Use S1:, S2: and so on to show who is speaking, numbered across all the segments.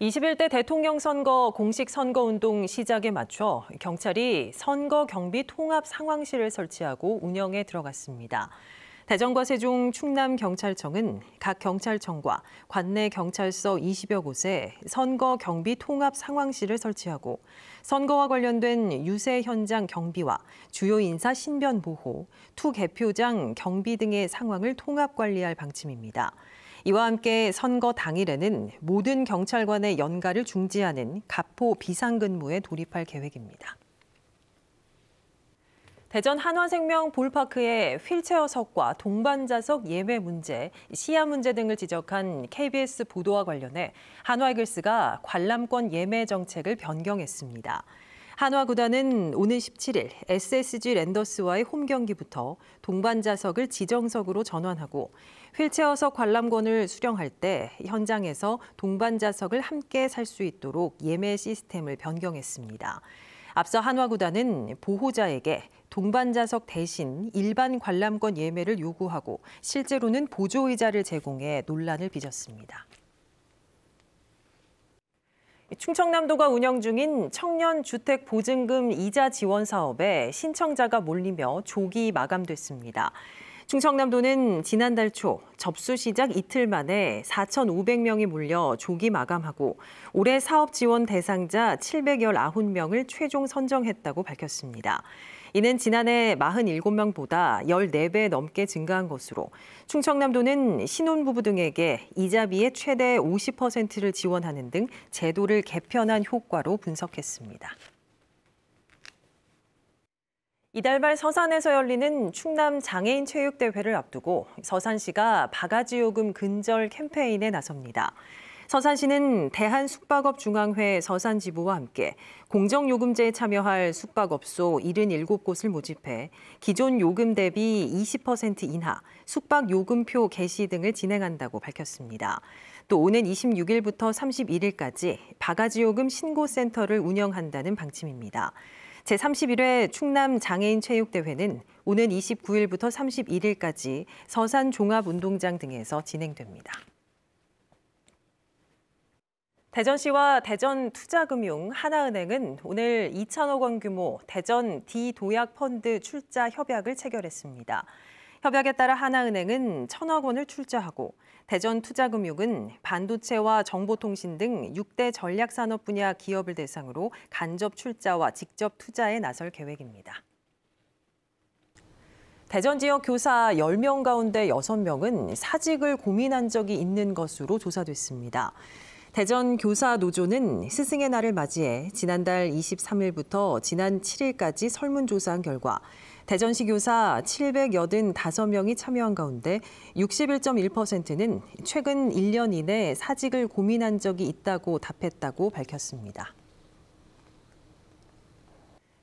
S1: 21대 대통령 선거 공식 선거운동 시작에 맞춰 경찰이 선거 경비 통합 상황실을 설치하고 운영에 들어갔습니다. 대전과 세종, 충남 경찰청은 각 경찰청과 관내 경찰서 20여 곳에 선거 경비 통합 상황실을 설치하고 선거와 관련된 유세 현장 경비와 주요 인사 신변 보호, 투 개표장 경비 등의 상황을 통합 관리할 방침입니다. 이와 함께 선거 당일에는 모든 경찰관의 연가를 중지하는 가포 비상근무에 돌입할 계획입니다. 대전 한화생명 볼파크의 휠체어석과 동반자석 예매 문제, 시야 문제 등을 지적한 KBS 보도와 관련해 한화이글스가 관람권 예매 정책을 변경했습니다. 한화 구단은 오는 17일 SSG 랜더스와의 홈 경기부터 동반자석을 지정석으로 전환하고 휠체어석 관람권을 수령할 때 현장에서 동반자석을 함께 살 수 있도록 예매 시스템을 변경했습니다. 앞서 한화 구단은 보호자에게 동반자석 대신 일반 관람권 예매를 요구하고 실제로는 보조의자를 제공해 논란을 빚었습니다. 충청남도가 운영 중인 청년주택보증금 이자 지원 사업에 신청자가 몰리며 조기 마감됐습니다. 충청남도는 지난달 초 접수 시작 이틀 만에 4,500명이 몰려 조기 마감하고 올해 사업 지원 대상자 719명을 최종 선정했다고 밝혔습니다. 이는 지난해 47명보다 14배 넘게 증가한 것으로 충청남도는 신혼부부 등에게 이자비의 최대 50%를 지원하는 등 제도를 개편한 효과로 분석했습니다. 이달 말 서산에서 열리는 충남 장애인 체육대회를 앞두고 서산시가 바가지 요금 근절 캠페인에 나섭니다. 서산시는 대한숙박업중앙회 서산지부와 함께 공정요금제에 참여할 숙박업소 77곳을 모집해 기존 요금 대비 20% 인하, 숙박요금표 게시 등을 진행한다고 밝혔습니다. 또 오는 26일부터 31일까지 바가지요금 신고센터를 운영한다는 방침입니다. 제31회 충남 장애인 체육대회는 오는 29일부터 31일까지 서산 종합운동장 등에서 진행됩니다. 대전시와 대전투자금융 하나은행은 오늘 2천억 원 규모 대전 D도약펀드 출자 협약을 체결했습니다. 협약에 따라 하나은행은 1,000억 원을 출자하고 대전투자금융은 반도체와 정보통신 등 6대 전략산업 분야 기업을 대상으로 간접 출자와 직접 투자에 나설 계획입니다. 대전 지역 교사 10명 가운데 6명은 사직을 고민한 적이 있는 것으로 조사됐습니다. 대전 교사 노조는 스승의 날을 맞이해 지난달 23일부터 지난 7일까지 설문조사한 결과 대전시 교사 785명이 참여한 가운데 61.1%는 최근 1년 이내 사직을 고민한 적이 있다고 답했다고 밝혔습니다.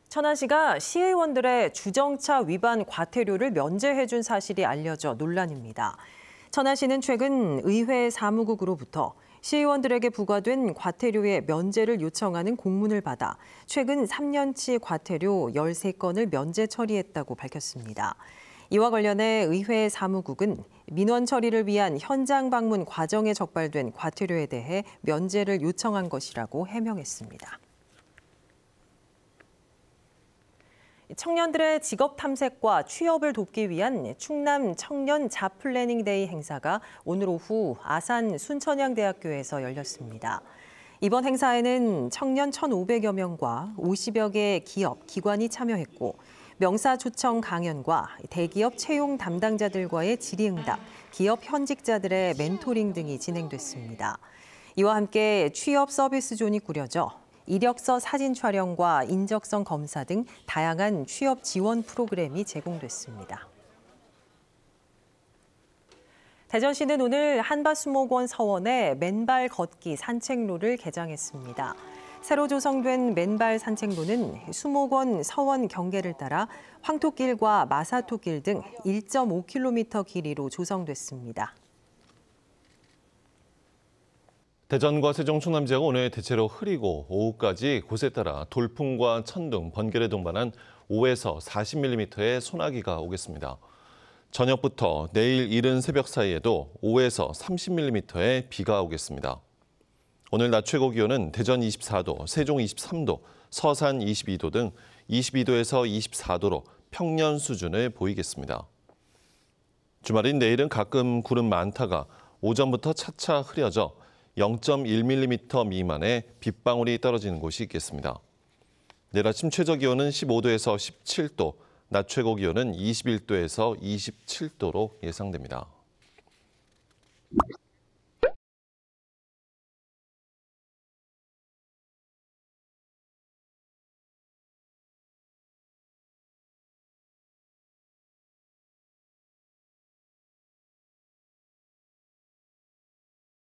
S1: 천안시가 시의원들의 주정차 위반 과태료를 면제해준 사실이 알려져 논란입니다. 천안시는 최근 의회 사무국으로부터 시의원들에게 부과된 과태료의 면제를 요청하는 공문을 받아 최근 3년치 과태료 13건을 면제 처리했다고 밝혔습니다. 이와 관련해 의회 사무국은 민원 처리를 위한 현장 방문 과정에 적발된 과태료에 대해 면제를 요청한 것이라고 해명했습니다. 청년들의 직업 탐색과 취업을 돕기 위한 충남 청년 잡플래닝 데이 행사가 오늘 오후 아산 순천향대학교에서 열렸습니다. 이번 행사에는 청년 1,500여 명과 50여 개 기업, 기관이 참여했고 명사 초청 강연과 대기업 채용 담당자들과의 질의응답, 기업 현직자들의 멘토링 등이 진행됐습니다. 이와 함께 취업 서비스 존이 꾸려져 이력서 사진 촬영과 인적성 검사 등 다양한 취업 지원 프로그램이 제공됐습니다. 대전시는 오늘 한밭수목원 서원에 맨발 걷기 산책로를 개장했습니다. 새로 조성된 맨발 산책로는 수목원 서원 경계를 따라 황토길과 마사토길 등 1.5km 길이로 조성됐습니다.
S2: 대전과 세종, 충남 지역은 오늘 대체로 흐리고 오후까지 곳에 따라 돌풍과 천둥, 번개를 동반한 5에서 40mm의 소나기가 오겠습니다. 저녁부터 내일 이른 새벽 사이에도 5에서 30mm의 비가 오겠습니다. 오늘 낮 최고 기온은 대전 24도, 세종 23도, 서산 22도 등 22도에서 24도로 평년 수준을 보이겠습니다. 주말인 내일은 가끔 구름 많다가 오전부터 차차 흐려져 0.1mm 미만의 빗방울이 떨어지는 곳이 있겠습니다. 내일 아침 최저 기온은 15도에서 17도, 낮 최고 기온은 21도에서 27도로 예상됩니다.